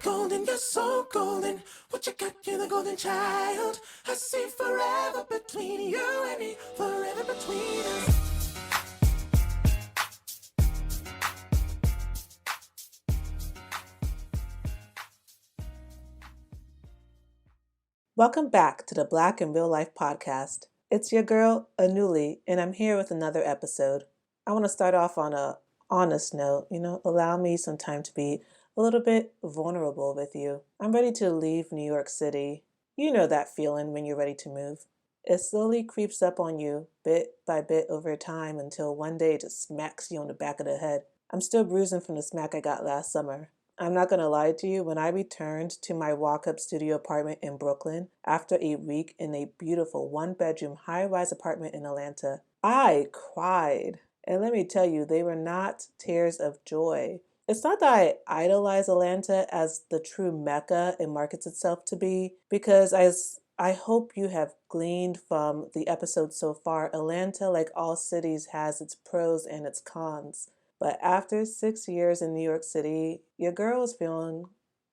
golden, you're so golden. What you got, you're the golden child. I see forever between you and me, forever between us. Welcome back to the Black in Real Life Podcast. It's your girl, Anuli, and I'm here with another episode. I want to start off on a honest note, allow me some time to be a little bit vulnerable with you. I'm ready to leave New York City. You know that feeling when you're ready to move. It slowly creeps up on you, bit by bit over time, until one day it just smacks you on the back of the head. I'm still bruising from the smack I got last summer. I'm not going to lie to you, when I returned to my walk-up studio apartment in Brooklyn after a week in a beautiful one-bedroom high-rise apartment in Atlanta, I cried. And let me tell you, they were not tears of joy. It's not that I idolize Atlanta as the true mecca it markets itself to be, because as I hope you have gleaned from the episode so far, Atlanta, like all cities, has its pros and its cons. But after 6 years in New York City, your girl is feeling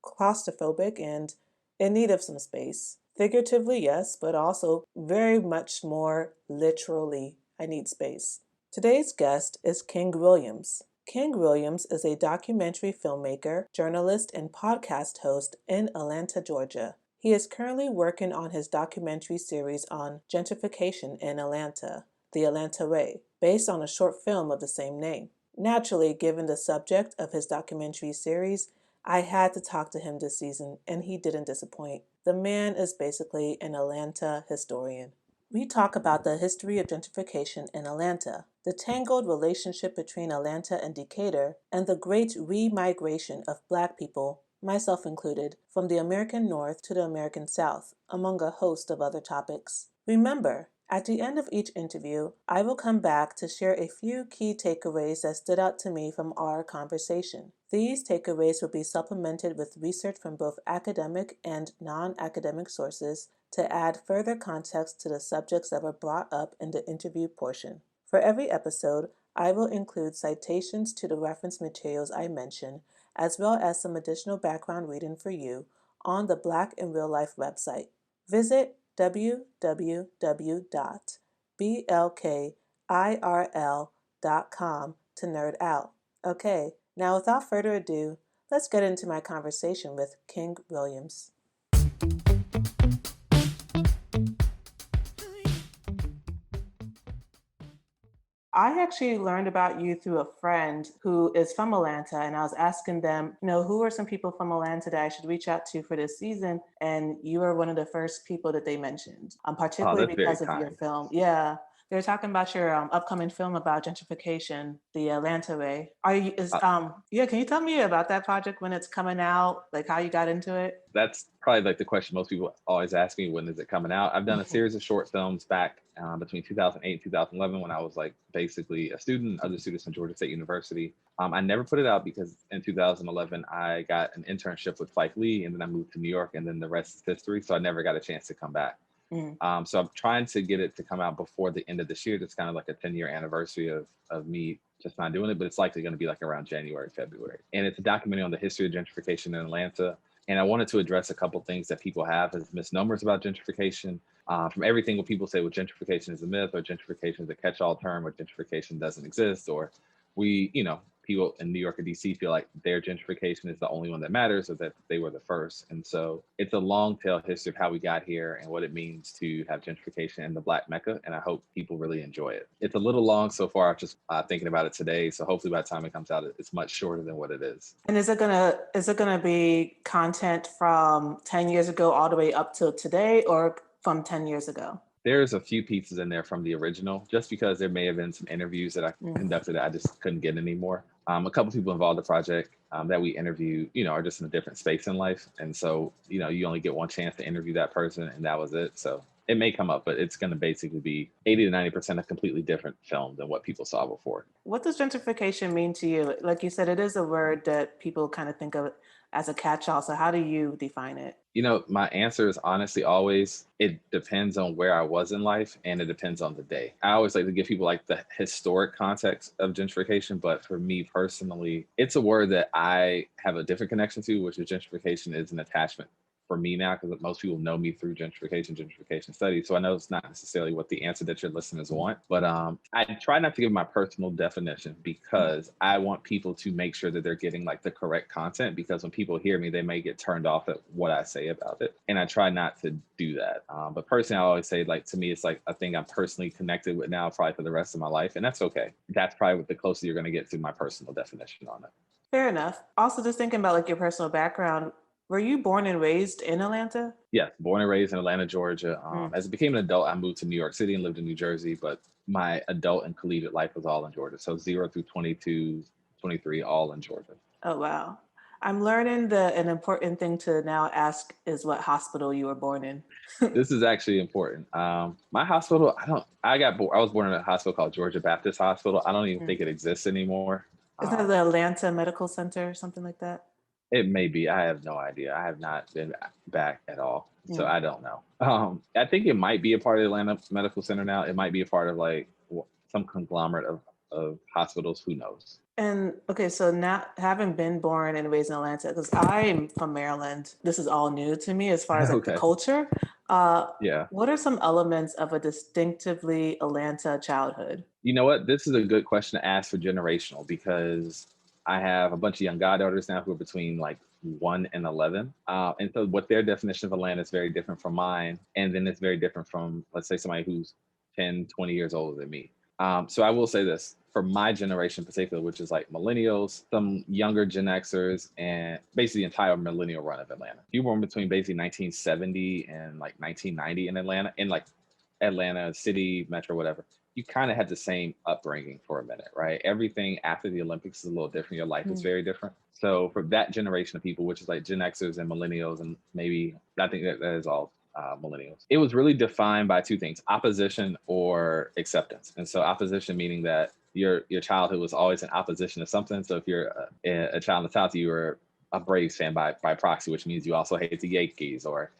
claustrophobic and in need of some space. Figuratively, yes, but also very much more literally, I need space. Today's guest is King Williams. King Williams is a documentary filmmaker, journalist, and podcast host in Atlanta, Georgia. He is currently working on his documentary series on gentrification in Atlanta, The Atlanta Way, based on a short film of the same name. Naturally, given the subject of his documentary series, I had to talk to him this season, and he didn't disappoint. The man is basically an Atlanta historian. We talk about the history of gentrification in Atlanta, the tangled relationship between Atlanta and Decatur, and the great re-migration of Black people, myself included, from the American North to the American South, among a host of other topics. Remember, at the end of each interview, I will come back to share a few key takeaways that stood out to me from our conversation. These takeaways will be supplemented with research from both academic and non-academic sources to add further context to the subjects that were brought up in the interview portion. For every episode, I will include citations to the reference materials I mention, as well as some additional background reading for you on the Black in Real Life website. Visit www.blkirl.com to nerd out. Okay, now without further ado, let's get into my conversation with King Williams. I actually learned about you through a friend who is from Atlanta, and I was asking them, who are some people from Atlanta that I should reach out to for this season? And you were one of the first people that they mentioned, particularly because of your film. Yeah. They were talking about your upcoming film about gentrification, The Atlanta Way. Can you tell me about that project, when it's coming out, like how you got into it? That's probably like the question most people always ask me, when is it coming out? I've done a series of short films back between 2008 and 2011 when I was like basically a student, other students from Georgia State University. I never put it out because in 2011, I got an internship with Spike Lee, and then I moved to New York, and then the rest is history. So I never got a chance to come back. So I'm trying to get it to come out before the end of this year. That's kind of like a 10-year anniversary of me just not doing it, but it's likely going to be like around January, February. And it's a documentary on the history of gentrification in Atlanta. And I wanted to address a couple things that people have as misnomers about gentrification. From everything what people say, well, gentrification is a myth, or gentrification is a catch-all term, or gentrification doesn't exist, or people in New York or DC feel like their gentrification is the only one that matters, or that they were the first. And so it's a long tail history of how we got here and what it means to have gentrification in the Black Mecca. And I hope people really enjoy it. It's a little long so far, just thinking about it today. So hopefully by the time it comes out, it's much shorter than what it is. And is it gonna be content from 10 years ago all the way up till today, or from 10 years ago? There's a few pieces in there from the original, just because there may have been some interviews that I conducted that I just couldn't get anymore. A couple people involved in the project that we interview, are just in a different space in life. And so, you only get one chance to interview that person, and that was it. So it may come up, but it's going to basically be 80 to 90% a completely different film than what people saw before. What does gentrification mean to you? Like you said, it is a word that people kind of think of as a catch-all. So how do you define it? You know, my answer is honestly always, it depends on where I was in life and it depends on the day. I always like to give people like the historic context of gentrification, but for me personally, it's a word that I have a different connection to, which is gentrification is an attachment for me now, because most people know me through gentrification studies. So I know it's not necessarily what the answer that your listeners want, but I try not to give my personal definition because I want people to make sure that they're getting like the correct content, because when people hear me, they may get turned off at what I say about it. And I try not to do that. But personally, I always say, like, to me, it's like a thing I'm personally connected with now, probably for the rest of my life. And that's okay. That's probably the closest you're going to get to my personal definition on it. Fair enough. Also, just thinking about like your personal background, were you born and raised in Atlanta? Yes, born and raised in Atlanta, Georgia. As I became an adult, I moved to New York City and lived in New Jersey, but my adult and collegiate life was all in Georgia. So 0 through 22, 23, all in Georgia. Oh, wow. I'm learning that an important thing to now ask is what hospital you were born in. This is actually important. My hospital, I was born in a hospital called Georgia Baptist Hospital. I don't even think it exists anymore. Isn't that the Atlanta Medical Center or something like that? It may be. I have no idea. I have not been back at all. So I don't know. I think it might be a part of the Atlanta Medical Center now. It might be a part of like some conglomerate of hospitals. Who knows? And okay, so now having been born and raised in Atlanta, because I'm from Maryland, this is all new to me as far as like the culture. Yeah. What are some elements of a distinctively Atlanta childhood? You know what? This is a good question to ask for generational, because I have a bunch of young goddaughters now who are between like 1 and 11. And so what their definition of Atlanta is very different from mine. And then it's very different from, let's say, somebody who's 10, 20 years older than me. So I will say this, for my generation in particular, which is like millennials, some younger Gen Xers, and basically the entire millennial run of Atlanta. You were born between basically 1970 and like 1990 in Atlanta, in like Atlanta city, metro, whatever. You kind of had the same upbringing for a minute, right? Everything after the Olympics is a little different. Your life is very different. So for that generation of people, which is like Gen Xers and millennials, and maybe I think that is all millennials, it was really defined by two things: opposition or acceptance. And so opposition meaning that your childhood was always in opposition to something. So if you're a child in the South, you were a Braves fan by proxy, which means you also hate the Yankees, or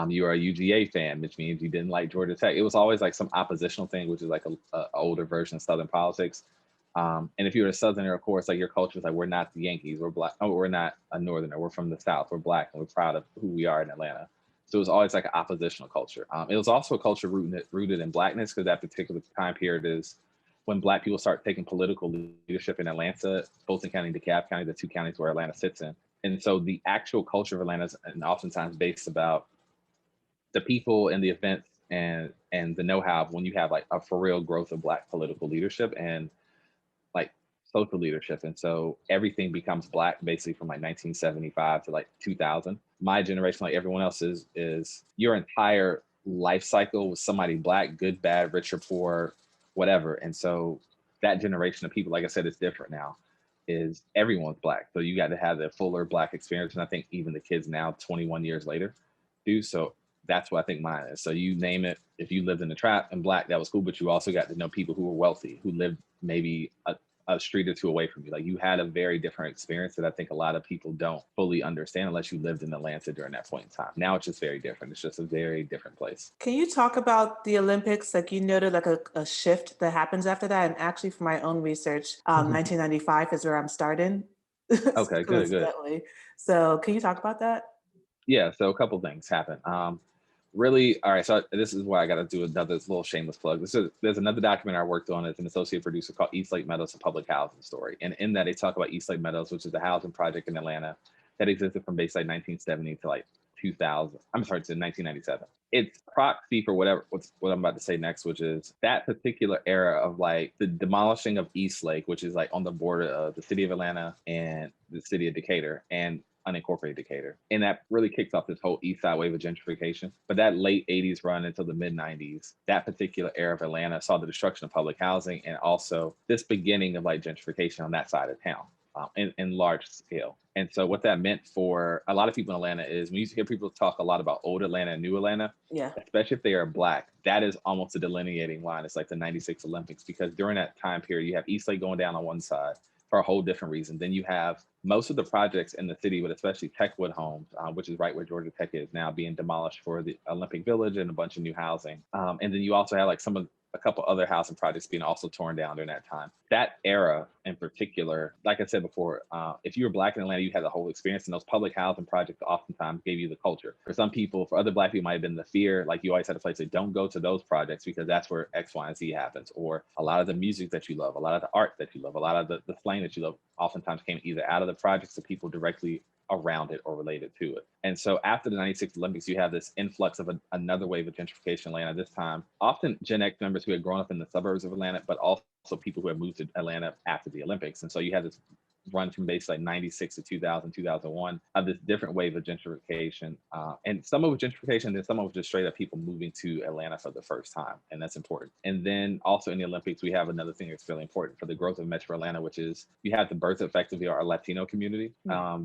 you are a UGA fan, which means you didn't like Georgia Tech. It was always like some oppositional thing, which is like a older version of Southern politics. And if you're a Southerner, of course, like your culture is like, we're not the Yankees, we're black. Oh, we're not a Northerner, we're from the South, we're black, and we're proud of who we are in Atlanta. So it was always like an oppositional culture. It was also a culture rooted in blackness, because that particular time period is when Black people start taking political leadership in Atlanta, Fulton County and DeKalb County, the two counties where Atlanta sits in. And so the actual culture of Atlanta is oftentimes based about the people and the events and the know-how when you have like a for real growth of Black political leadership and like social leadership. And so everything becomes Black basically from like 1975 to like 2000. My generation, like everyone else, is your entire life cycle was somebody Black, good, bad, rich or poor, whatever. And so that generation of people, like I said, is different now, is everyone's Black. So you got to have the fuller Black experience. And I think even the kids now, 21 years later, do. So that's what I think mine is. So you name it. If you lived in the trap and Black, that was cool. But you also got to know people who were wealthy, who lived maybe a street or two away from you. Like you had a very different experience that I think a lot of people don't fully understand unless you lived in Atlanta during that point in time. Now it's just very different. It's just a very different place. Can you talk about the Olympics? Like you noted like a shift that happens after that. And actually for my own research, 1995 is where I'm starting. Okay, good. So can you talk about that? Yeah, so a couple things happen. Really, all right, so this is why I got to do another little shameless plug. There's another documentary I worked on as an associate producer called East Lake Meadows, a public housing story. And in that, they talk about East Lake Meadows, which is a housing project in Atlanta that existed from basically 1970 to like 2000. I'm sorry, to 1997. It's proxy for what I'm about to say next, which is that particular era of like the demolishing of East Lake, which is like on the border of the city of Atlanta and the city of Decatur, and unincorporated Decatur. And that really kicks off this whole East Side wave of gentrification. But that late 80s run until the mid 90s, that particular era of Atlanta saw the destruction of public housing and also this beginning of like gentrification on that side of town. in large scale. And so what that meant for a lot of people in Atlanta is when you hear people talk a lot about old Atlanta and new Atlanta, Yeah. especially if they are Black, that is almost a delineating line. It's like the 96 Olympics, because during that time period, you have East Lake going down on one side for a whole different reason. Then you have most of the projects in the city, but especially Techwood Homes, which is right where Georgia Tech is now, being demolished for the Olympic Village and a bunch of new housing. And then you also have like a couple other housing projects being also torn down during that time. That era in particular, like I said before, if you were Black in Atlanta, you had the whole experience, and those public housing projects oftentimes gave you the culture. For some people, for other Black people, might have been the fear, like you always had a place that don't go to those projects because that's where X, Y, and Z happens. Or a lot of the music that you love, a lot of the art that you love, a lot of the slang that you love, oftentimes came either out of the projects or people directly around it or related to it. And so after the 96 Olympics, you have this influx of another wave of gentrification in Atlanta, this time often Gen X members who had grown up in the suburbs of Atlanta, but also people who had moved to Atlanta after the Olympics. And so you have this run from basically like 96 to 2000, 2001 of this different wave of gentrification. And some of it gentrification, and then some of it just straight up people moving to Atlanta for the first time. And that's important. And then also in the Olympics, we have another thing that's really important for the growth of Metro Atlanta, which is you have the birth effectively of our Latino community,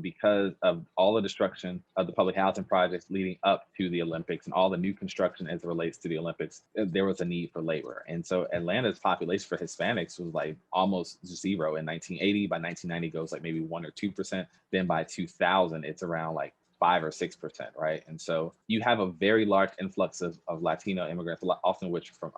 because of all the destruction of the public housing projects leading up to the Olympics and all the new construction as it relates to the Olympics. There was a need for labor. And so Atlanta's population for Hispanics was like almost zero in 1980. By 1990, goes like maybe 1 or 2%. Then by 2000, it's around like 5 or 6%, right? And so you have a very large influx of Latino immigrants, often which from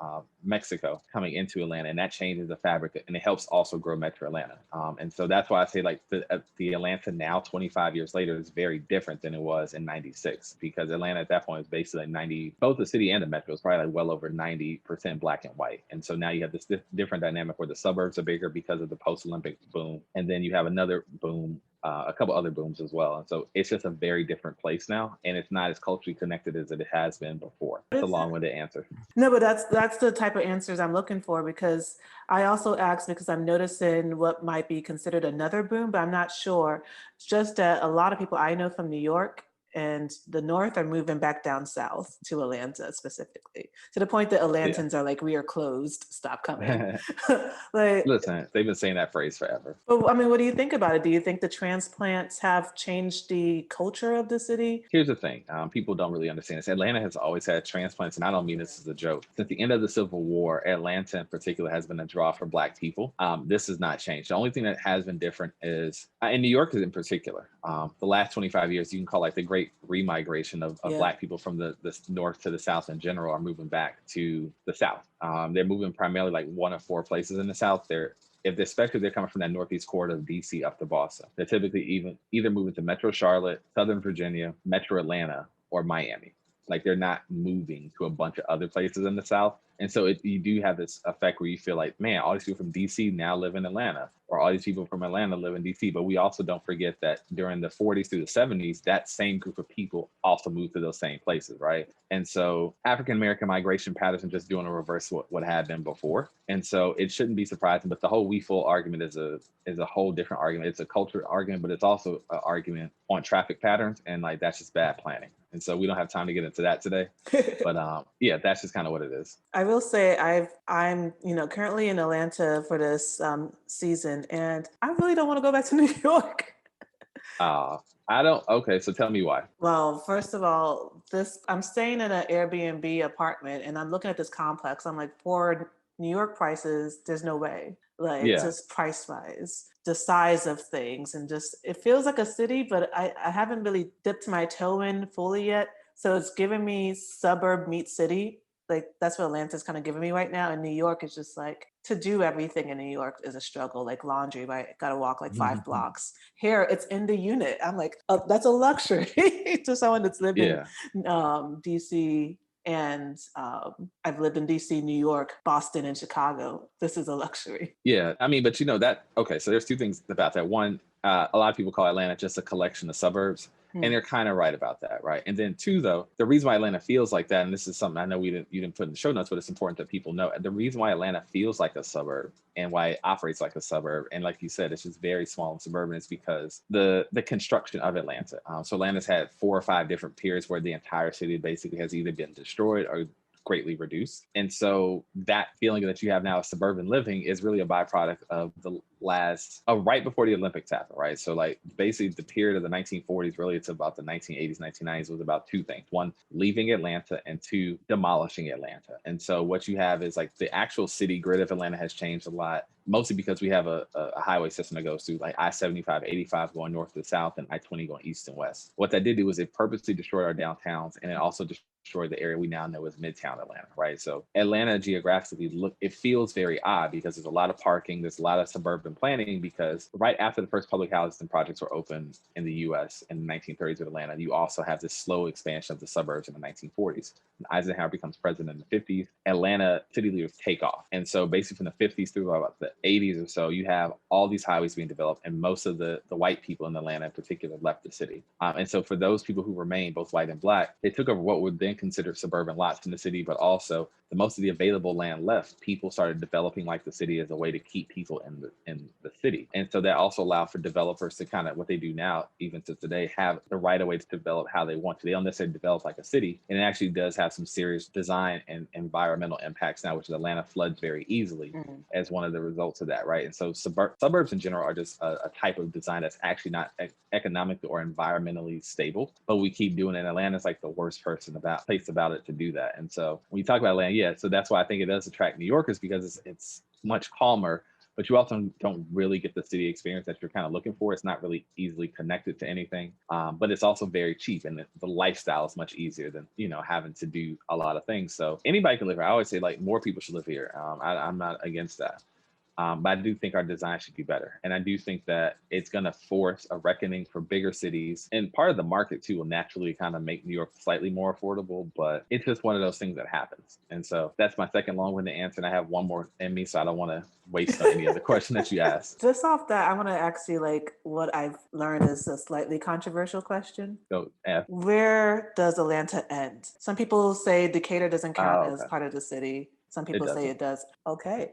Mexico, coming into Atlanta, and that changes the fabric, and it helps also grow Metro Atlanta. And so that's why I say like the Atlanta now, 25 years later, is very different than it was in 96, because Atlanta at that point is basically like 90, both the city and the Metro is probably like well over 90% Black and white. And so now you have this different dynamic where the suburbs are bigger because of the post-Olympic boom, and then you have another boom, a couple other booms as well. And so it's just a very different place now, and it's not as culturally connected as it has been before. It's a long-winded answer. No, but that's the type of answers I'm looking for, because I also asked because I'm noticing what might be considered another boom, but I'm not sure. It's just that a lot of people I know from New York and the North are moving back down south to Atlanta specifically, to the point that Atlantans are like, we are closed, stop coming. Like, listen, they've been saying that phrase forever. But I mean, what do you think about it? Do you think the transplants have changed the culture of the city? Here's the thing. People don't really understand this. Atlanta has always had transplants, and I don't mean this as a joke. Since the end of the Civil War, Atlanta in particular has been a draw for Black people. This has not changed. The only thing that has been different is, in New York in particular, the last 25 years, you can call like the great remigration of Black people from the North to the South in general are moving back to the South. They're moving primarily like 1 or 4 places in the South. Especially if they're coming from that Northeast corridor of DC up to Boston, they're typically either moving to Metro Charlotte, Southern Virginia, Metro Atlanta, or Miami. Like they're not moving to a bunch of other places in the South. And so you do have this effect where you feel like, man, all these people from DC now live in Atlanta, or all these people from Atlanta live in DC. But we also don't forget that during the 40s through the 70s, that same group of people also moved to those same places, right? And so African-American migration patterns are just doing a reverse what had been before. And so it shouldn't be surprising, but the whole we full argument is a whole different argument. It's a culture argument, but it's also an argument on traffic patterns, and like that's just bad planning. And so we don't have time to get into that today, but yeah, that's just kind of what it is. I will say I'm currently in Atlanta for this season, and I really don't want to go back to New York. I don't. Okay, so tell me why. Well, first of all, I'm staying in an Airbnb apartment, and I'm looking at this complex. I'm like, for New York prices, there's no way. Like, just price wise, the size of things, and just it feels like a city, but I haven't really dipped my toe in fully yet. So it's giving me suburb meets city. Like that's what Atlanta's kind of giving me right now. And New York is just like, to do everything in New York is a struggle. Like laundry, right? Got to walk like 5 blocks. Here, it's in the unit. I'm like, oh, that's a luxury to someone that's lived in DC. And I've lived in DC, New York, Boston, and Chicago. This is a luxury. Yeah, I mean, but okay, so there's 2 things about that. One, a lot of people call Atlanta just a collection of suburbs. And they're kind of right about that, right? And then 2, though, the reason why Atlanta feels like that, and this is something I know you didn't put in the show notes, but it's important that people know. The reason why Atlanta feels like a suburb and why it operates like a suburb, and like you said, it's just very small and suburban, is because the construction of Atlanta. So Atlanta's had 4 or 5 different periods where the entire city basically has either been destroyed or greatly reduced. And so that feeling that you have now of suburban living is really a byproduct of right before the Olympics happened, right? So like basically the period of the 1940s really to about the 1980s, 1990s was about two things. One, leaving Atlanta, and two, demolishing Atlanta. And so what you have is like the actual city grid of Atlanta has changed a lot, mostly because we have a highway system that goes through like I-75, 85 going north to south, and I-20 going east and west. What that did do was it purposely destroyed our downtowns, and it also destroyed the area we now know as Midtown Atlanta, right? So Atlanta geographically, it feels very odd because there's a lot of parking, there's a lot of suburban planning, because right after the first public housing projects were opened in the US in the 1930s with Atlanta, you also have this slow expansion of the suburbs in the 1940s. When Eisenhower becomes president in the 50s, Atlanta city leaders take off. And so basically from the 50s through about the 80s or so, you have all these highways being developed, and most of the white people in Atlanta in particular left the city. And so for those people who remained, both white and black, they took over what would then considered suburban lots in the city, but also most of the available land left, people started developing like the city as a way to keep people in the city. And so that also allowed for developers to kind of, what they do now, even to today, have the right of way to develop how they want to. They don't necessarily develop like a city. And it actually does have some serious design and environmental impacts now, which is Atlanta floods very easily as one of the results of that, right? And so suburbs in general are just a type of design that's actually not economically or environmentally stable, but we keep doing it. Atlanta's like the worst place about it to do that. And so when you talk about Atlanta, yeah, so that's why I think it does attract New Yorkers, because it's much calmer, but you also don't really get the city experience that you're kind of looking for. It's not really easily connected to anything, but it's also very cheap, and the lifestyle is much easier than, having to do a lot of things. So anybody can live here. I always say like more people should live here. I'm not against that. But I do think our design should be better. And I do think that it's going to force a reckoning for bigger cities. And part of the market, too, will naturally kind of make New York slightly more affordable. But it's just one of those things that happens. And so that's my second long-winded answer. And I have one more in me, so I don't want to waste on any other question that you asked. Just off that, I want to ask you, like, what I've learned is a slightly controversial question. So, where does Atlanta end? Some people say Decatur doesn't count as part of the city. Some people say it does. Okay.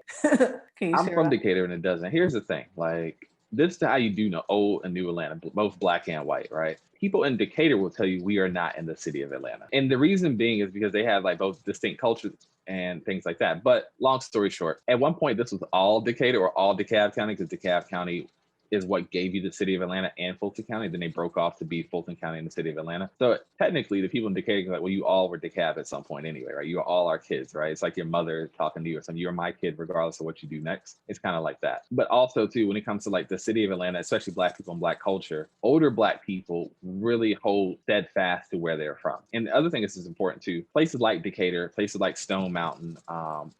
I'm from Decatur and it doesn't. Here's the thing. Like, this is how you do know old and new Atlanta, both black and white, right? People in Decatur will tell you we are not in the city of Atlanta. And the reason being is because they have like both distinct cultures and things like that. But long story short, at one point, this was all Decatur or all DeKalb County, because DeKalb County is what gave you the city of Atlanta and Fulton County. Then they broke off to be Fulton County and the city of Atlanta. So technically the people in Decatur are like, well, you all were DeKalb at some point anyway, right? You are all our kids, right? It's like your mother talking to you or something. You're my kid regardless of what you do next. It's kind of like that. But also too, when it comes to like the city of Atlanta, especially black people and black culture, older black people really hold steadfast to where they're from. And the other thing is important too, places like Decatur, places like Stone Mountain,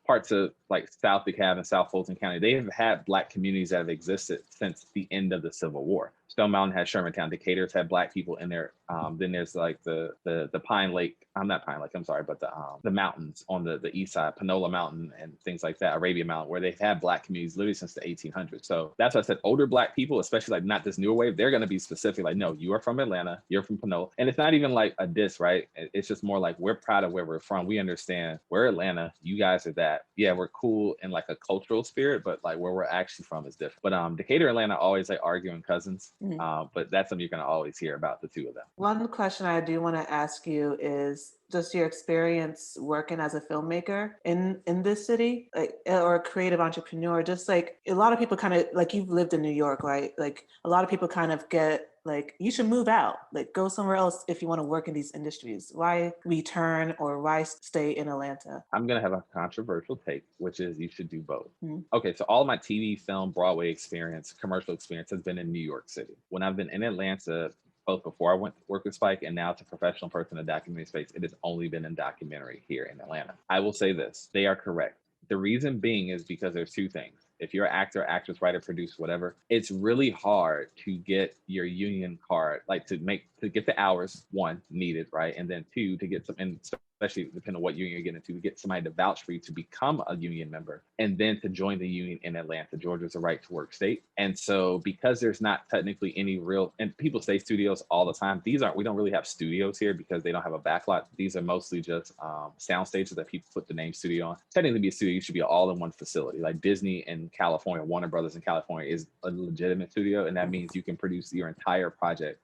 parts of like South DeKalb and South Fulton County, they have had black communities that have existed since the end of the Civil War. Stone Mountain has Shermantown. Decatur's had black people in there. Then there's like the Pine Lake. I'm not Pine Lake. I'm sorry, but the mountains on the east side, Panola Mountain and things like that, Arabia Mountain, where they've had black communities literally since the 1800s. So that's why I said older black people, especially like not this newer wave, they're going to be specific. Like, no, you are from Atlanta. You're from Panola, and it's not even like a diss, right? It's just more like we're proud of where we're from. We understand we're Atlanta. You guys are that. Yeah, we're cool in like a cultural spirit, but like where we're actually from is different. But Decatur, Atlanta, always like arguing cousins. But that's something you're going to always hear about the two of them. One question I do want to ask you is just your experience working as a filmmaker in this city, like, or a creative entrepreneur. Just like a lot of people kind of like, you've lived in New York, right? Like a lot of people kind of get like, you should move out, like go somewhere else if you want to work in these industries. Why return or why stay in Atlanta? I'm going to have a controversial take, which is you should do both. Okay, so all my TV, film, Broadway experience, commercial experience has been in New York City. When I've been in Atlanta, both before I went to work with Spike and now to professional person in the documentary space, it has only been in documentary here in Atlanta. I will say this, they are correct. The reason being is because there's two things. If you're an actor, actress, writer, producer, whatever, it's really hard to get your union card, like to get the hours, one, needed, right? And then two, to get some, and especially depending on what union you're getting into, to get somebody to vouch for you to become a union member and then to join the union in Atlanta. Georgia's a right to work state. And so because there's not technically any real, and people say studios all the time, we don't really have studios here because they don't have a backlot. These are mostly just sound stages that people put the name studio on. Technically be a studio, you should be an all-in-one facility. Like Disney in California, Warner Brothers in California is a legitimate studio. And that means you can produce your entire project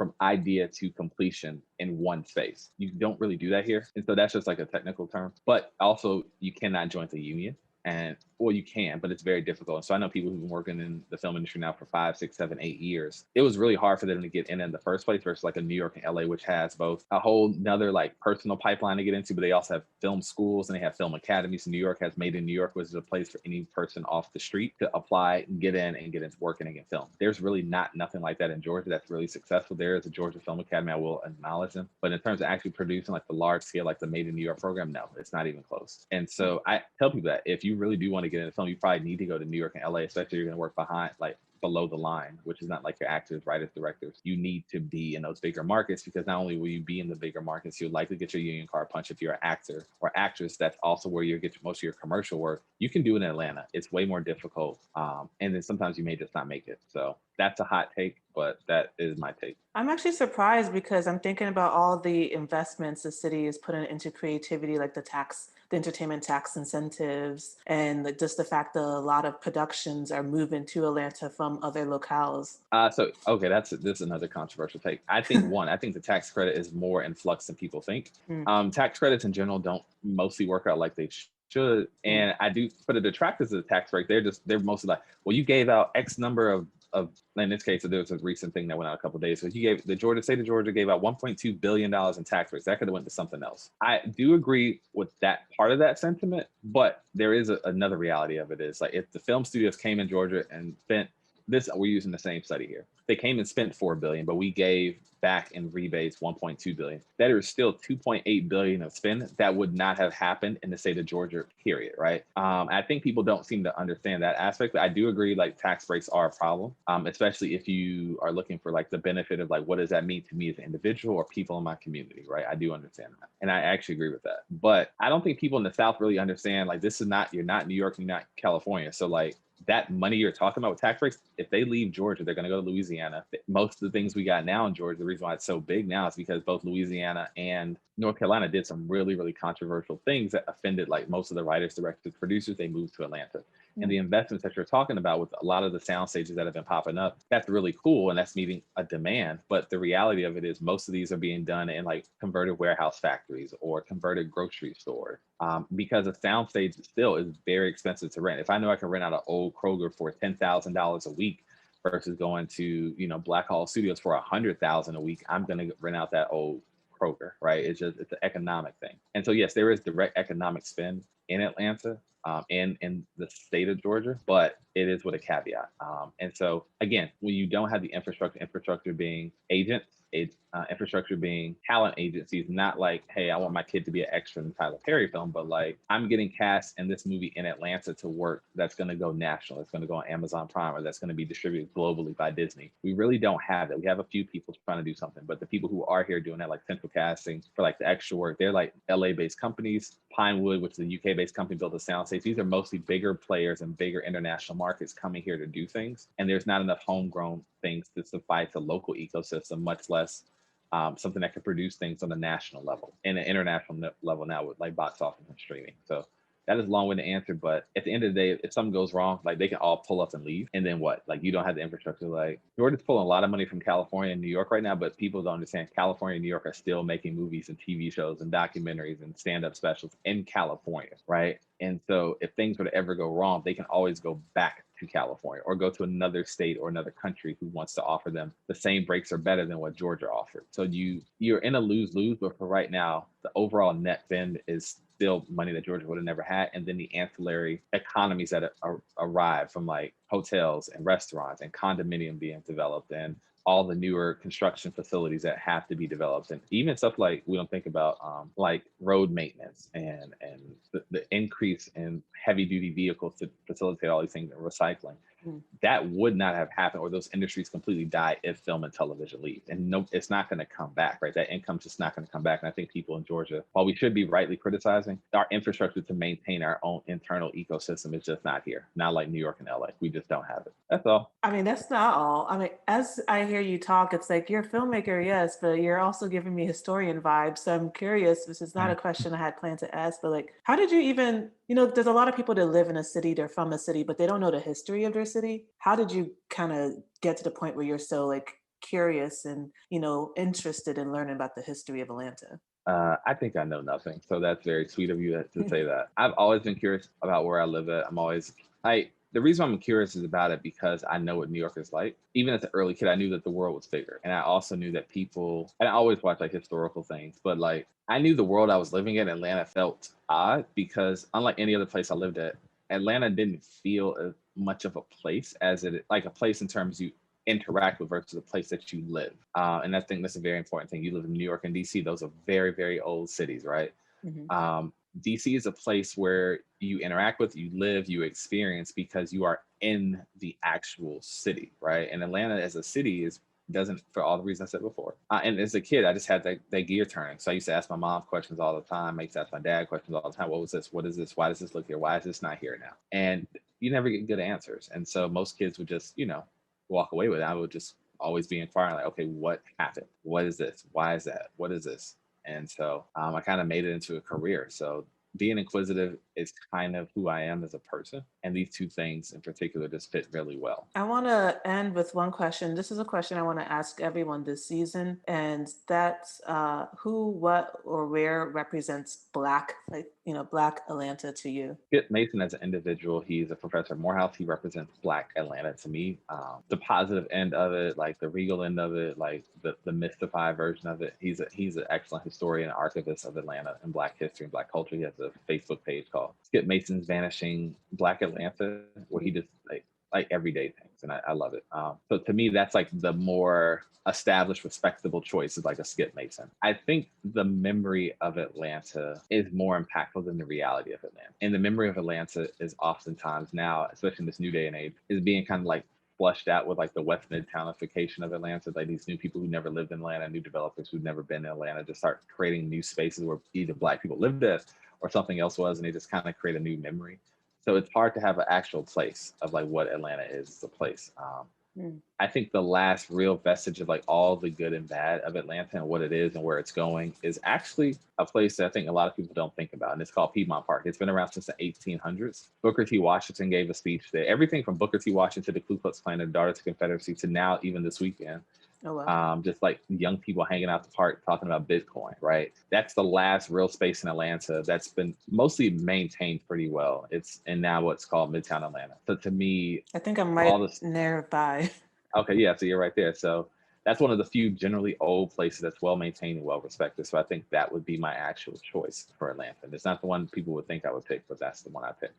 from idea to completion in one space. You don't really do that here. And so that's just like a technical term. But also, you cannot join the union. And well, you can, but it's very difficult. And so I know people who've been working in the film industry now for 5, 6, 7, 8 years. It was really hard for them to get in the first place versus like a New York and LA, which has both a whole nother like personal pipeline to get into, but they also have film schools and they have film academies. New York has Made in New York, which is a place for any person off the street to apply and get in and get into working and get film. There's really nothing like that in Georgia that's really successful. There is a Georgia Film Academy. I will acknowledge them. But in terms of actually producing like the large scale, like the Made in New York program, no, it's not even close. And so I tell people that if you really do want to get into film, you probably need to go to New York and LA, especially if you're going to work below the line, which is not like your actors, writers, directors. You need to be in those bigger markets because not only will you be in the bigger markets, you'll likely get your union card punch if you're an actor or actress. That's also where you get most of your commercial work. You can do it in Atlanta. It's way more difficult. And then sometimes you may just not make it. So that's a hot take, but that is my take. I'm actually surprised because I'm thinking about all the investments the city is putting into creativity, like the entertainment tax incentives, and just the fact that a lot of productions are moving to Atlanta from other locales. Okay, this is another controversial take. I think the tax credit is more in flux than people think. Tax credits in general don't mostly work out like they should, and I do. For the detractors of the tax break, they're mostly like, well, you gave out X number of in this case, there was a recent thing that went out a couple of days. So the state of Georgia gave out $1.2 billion in tax breaks. That could have went to something else. I do agree with that part of that sentiment, but there is another reality of it is like if the film studios came in Georgia and spent this, we're using the same study here. They came and spent $4 billion, but we gave back in rebates $1.2 billion. That is still $2.8 billion of spend that would not have happened in the state of Georgia, period, right? I think people don't seem to understand that aspect, but I do agree like tax breaks are a problem, especially if you are looking for like the benefit of like, what does that mean to me as an individual or people in my community, right? I do understand that. And I actually agree with that. But I don't think people in the South really understand, like, you're not New York, you're not California. So like, that money you're talking about with tax breaks, if they leave Georgia, they're going to go to Louisiana. Most of the things we got now in Georgia, the reason why it's so big now is because both Louisiana and North Carolina did some really, really controversial things that offended like most of the writers, directors, producers. They moved to Atlanta. And the investments that you're talking about with a lot of the sound stages that have been popping up, that's really cool. And that's meeting a demand. But the reality of it is most of these are being done in like converted warehouse factories or converted grocery stores. Because a sound stage still is very expensive to rent. If I know I can rent out an old Kroger for $10,000 a week versus going to, Black Hall Studios for $100,000 a week, I'm going to rent out that old Kroger, right? It's an economic thing. And so, yes, there is direct economic spend in Atlanta and in the state of Georgia, but it is with a caveat. And so, again, when you don't have the infrastructure being agents, infrastructure being talent agencies, not like, hey, I want my kid to be an extra in the Tyler Perry film, but like I'm getting cast in this movie in Atlanta to work that's going to go national, it's going to go on Amazon Prime, or that's going to be distributed globally by Disney. We really don't have that. We have a few people trying to do something, but the people who are here doing that, like central casting for like the extra work, they're like LA-based companies. Pinewood, which is a UK-based company, built a soundstage. These are mostly bigger players and bigger international markets coming here to do things, and there's not enough homegrown things to suffice a local ecosystem, much less something that could produce things on a national level and an international level now with like box office and streaming. So that is a long-winded answer, but at the end of the day, if something goes wrong, like they can all pull up and leave. And then what? Like you don't have the infrastructure. Like Georgia's pulling a lot of money from California and New York right now, but people don't understand California and New York are still making movies and TV shows and documentaries and stand-up specials in California, right? And so if things were to ever go wrong, they can always go back to California or go to another state or another country who wants to offer them the same breaks or better than what Georgia offered. So you're in a lose-lose, but for right now, the overall net spend is still money that Georgia would have never had. And then the ancillary economies that arrive from like hotels and restaurants and condominium being developed and all the newer construction facilities that have to be developed, and even stuff like we don't think about like road maintenance and the increase in heavy duty vehicles to facilitate all these things and recycling. That would not have happened, or those industries completely die if film and television leave. And no, it's not going to come back, right? That income's just not going to come back. And I think people in Georgia, while we should be rightly criticizing, our infrastructure to maintain our own internal ecosystem is just not here. Not like New York and LA. We just don't have it. That's all. I mean, that's not all. I mean, as I hear you talk, it's like you're a filmmaker, yes, but you're also giving me historian vibes. So I'm curious, this is not a question I had planned to ask, but like, how did you even, there's a lot of people that live in a city, they're from a city, but they don't know the history of their city. How did you kind of get to the point where you're so like curious and, interested in learning about the history of Atlanta? I think I know nothing. So that's very sweet of you to say that. I've always been curious about where I live at. The reason I'm curious is about it because I know what New York is like. Even as an early kid, I knew that the world was bigger. And I also knew that and I always watch like historical things, but like I knew the world I was living in, Atlanta felt odd because unlike any other place I lived at, Atlanta didn't feel as much of a place as like a place in terms you interact with versus the place that you live. And I think that's a very important thing. You live in New York and DC, those are very, very old cities, right? Mm-hmm. DC is a place where you interact with, you live, you experience because you are in the actual city, right? And Atlanta as a city doesn't, for all the reasons I said before. And as a kid, I just had that gear turning. So I used to ask my mom questions all the time. I used to ask my dad questions all the time. What was this? What is this? Why does this look here? Why is this not here now? And you never get good answers. And so most kids would just, walk away with it. I would just always be inquiring, like, okay, what happened? What is this? Why is that? What is this? And so I kind of made it into a career. So being inquisitive is kind of who I am as a person. And these two things in particular just fit really well. I want to end with one question. This is a question I want to ask everyone this season. And that's who, what, or where represents Black, Black Atlanta to you? Skip Mason as an individual, he's a professor at Morehouse. He represents Black Atlanta to me. The positive end of it, like the regal end of it, like the mystified version of it. He's an excellent historian and archivist of Atlanta and Black history and Black culture. He has a Facebook page called Skip Mason's Vanishing Black Atlanta, where he just like everyday things, and I love it. So to me, that's like the more established, respectable choice is like a Skip Mason. I think the memory of Atlanta is more impactful than the reality of Atlanta. And the memory of Atlanta is oftentimes now, especially in this new day and age, is being kind of like flushed out with like the West Midtownification of Atlanta. Like these new people who never lived in Atlanta, new developers who've never been in Atlanta, just start creating new spaces where either Black people lived at or something else was, and they just kind of create a new memory. So it's hard to have an actual place of like what Atlanta is as a place. I think the last real vestige of like all the good and bad of Atlanta and what it is and where it's going is actually a place that I think a lot of people don't think about. And it's called Piedmont Park. It's been around since the 1800s. Booker T. Washington gave a speech there. Everything from Booker T. Washington to the Ku Klux Klan and Daughters of Confederacy to now even this weekend. Oh, wow. Just like young people hanging out the park talking about Bitcoin, right? That's the last real space in Atlanta that's been mostly maintained pretty well. It's in now what's called Midtown Atlanta. So to me, I think I'm right nearby. Okay, yeah, so you're right there. So that's one of the few generally old places that's well maintained and well respected. So I think that would be my actual choice for Atlanta. And it's not the one people would think I would pick, but that's the one I pick.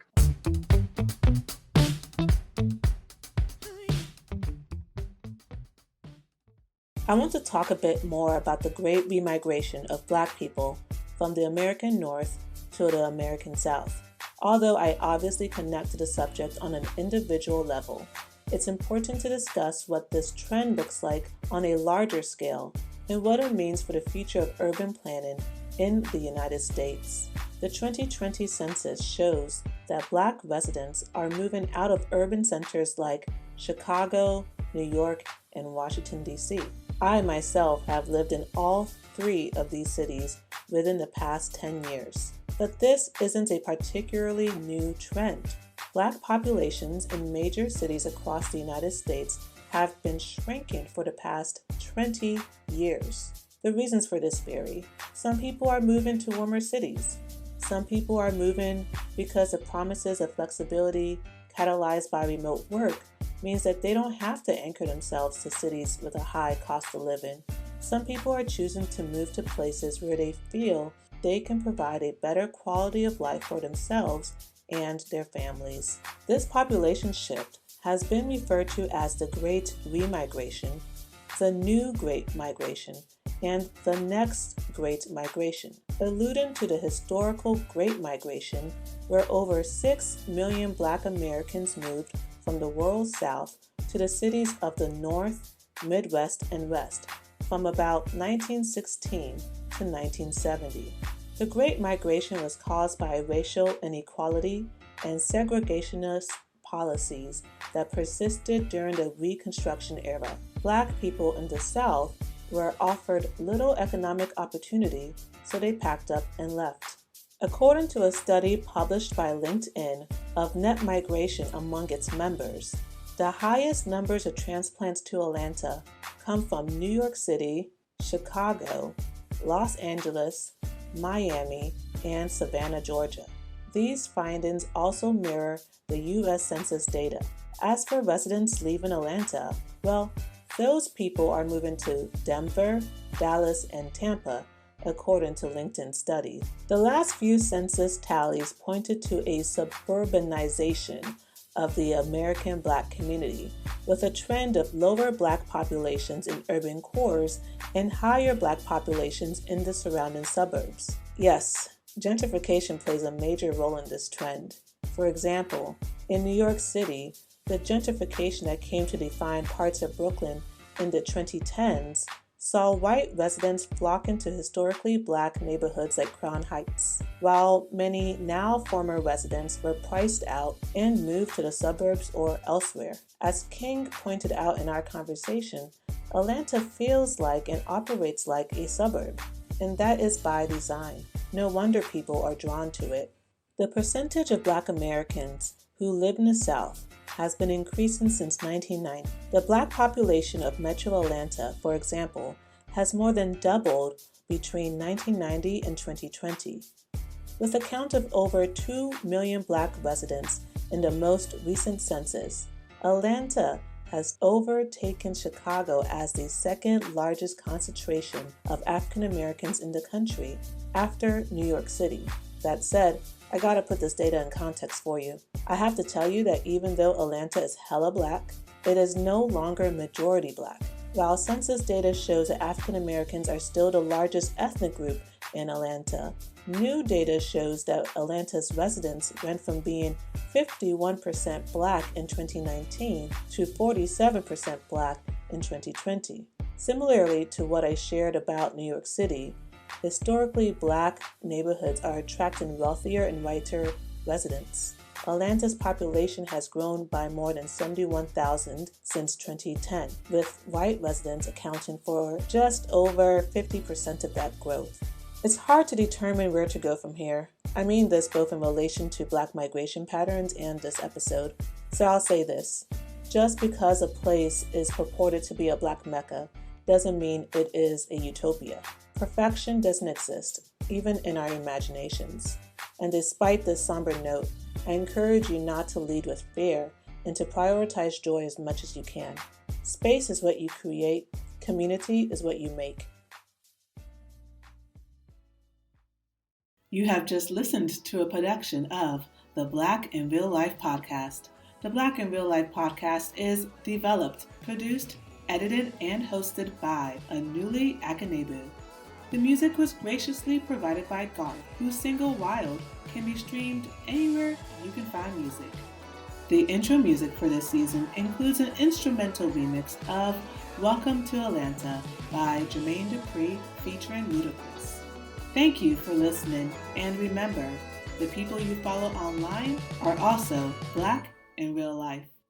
I want to talk a bit more about the great remigration of Black people from the American North to the American South. Although I obviously connect to the subject on an individual level, it's important to discuss what this trend looks like on a larger scale and what it means for the future of urban planning in the United States. The 2020 census shows that Black residents are moving out of urban centers like Chicago, New York, and Washington, D.C. I myself have lived in all three of these cities within the past 10 years. But this isn't a particularly new trend. Black populations in major cities across the United States have been shrinking for the past 20 years. The reasons for this vary. Some people are moving to warmer cities. Some people are moving because the promises of flexibility catalyzed by remote work means that they don't have to anchor themselves to cities with a high cost of living. Some people are choosing to move to places where they feel they can provide a better quality of life for themselves and their families. This population shift has been referred to as the Great Remigration, the New Great Migration, and the Next Great Migration, alluding to the historical Great Migration where over 6 million Black Americans moved from the World South to the cities of the North, Midwest, and West from about 1916 to 1970. The Great Migration was caused by racial inequality and segregationist policies that persisted during the Reconstruction era. Black people in the South were offered little economic opportunity, so they packed up and left. According to a study published by LinkedIn of net migration among its members, The highest numbers of transplants to Atlanta come from New York City, Chicago, Los Angeles, Miami, and Savannah, Georgia. These findings also mirror the U.S. Census data. As for residents leaving Atlanta, well, those people are moving to Denver, Dallas, and Tampa, according to LinkedIn studies. The last few census tallies pointed to a suburbanization of the American Black community, with a trend of lower Black populations in urban cores and higher Black populations in the surrounding suburbs. Yes, gentrification plays a major role in this trend. For example, in New York City, the gentrification that came to define parts of Brooklyn in the 2010s saw white residents flock into historically Black neighborhoods like Crown Heights, while many now former residents were priced out and moved to the suburbs or elsewhere. As King pointed out in our conversation, Atlanta feels like and operates like a suburb, and that is by design. No wonder people are drawn to it. The percentage of Black Americans who live in the South has been increasing since 1990. The Black population of Metro Atlanta, for example, has more than doubled between 1990 and 2020. With a count of over 2 million Black residents in the most recent census, Atlanta has overtaken Chicago as the second largest concentration of African Americans in the country after New York City. That said, I gotta put this data in context for you. I have to tell you that even though Atlanta is hella Black, it is no longer majority Black. While census data shows that African Americans are still the largest ethnic group in Atlanta, new data shows that Atlanta's residents went from being 51% Black in 2019 to 47% Black in 2020. Similarly to what I shared about New York City, historically Black neighborhoods are attracting wealthier and whiter residents. Atlanta's population has grown by more than 71,000 since 2010, with white residents accounting for just over 50% of that growth. It's hard to determine where to go from here. I mean this both in relation to Black migration patterns and this episode. So I'll say this. Just because a place is purported to be a Black Mecca doesn't mean it is a utopia. Perfection doesn't exist, even in our imaginations. And despite this somber note, I encourage you not to lead with fear and to prioritize joy as much as you can. Space is what you create, community is what you make. You have just listened to a production of the Black in Real Life Podcast. The Black in Real Life Podcast is developed, produced, edited, and hosted by Anuli Akanebu. The music was graciously provided by Garth, whose single Wild can be streamed anywhere you can find music. The intro music for this season includes an instrumental remix of Welcome to Atlanta by Jermaine Dupri featuring Ludacris. Thank you for listening, and remember, the people you follow online are also Black in real life.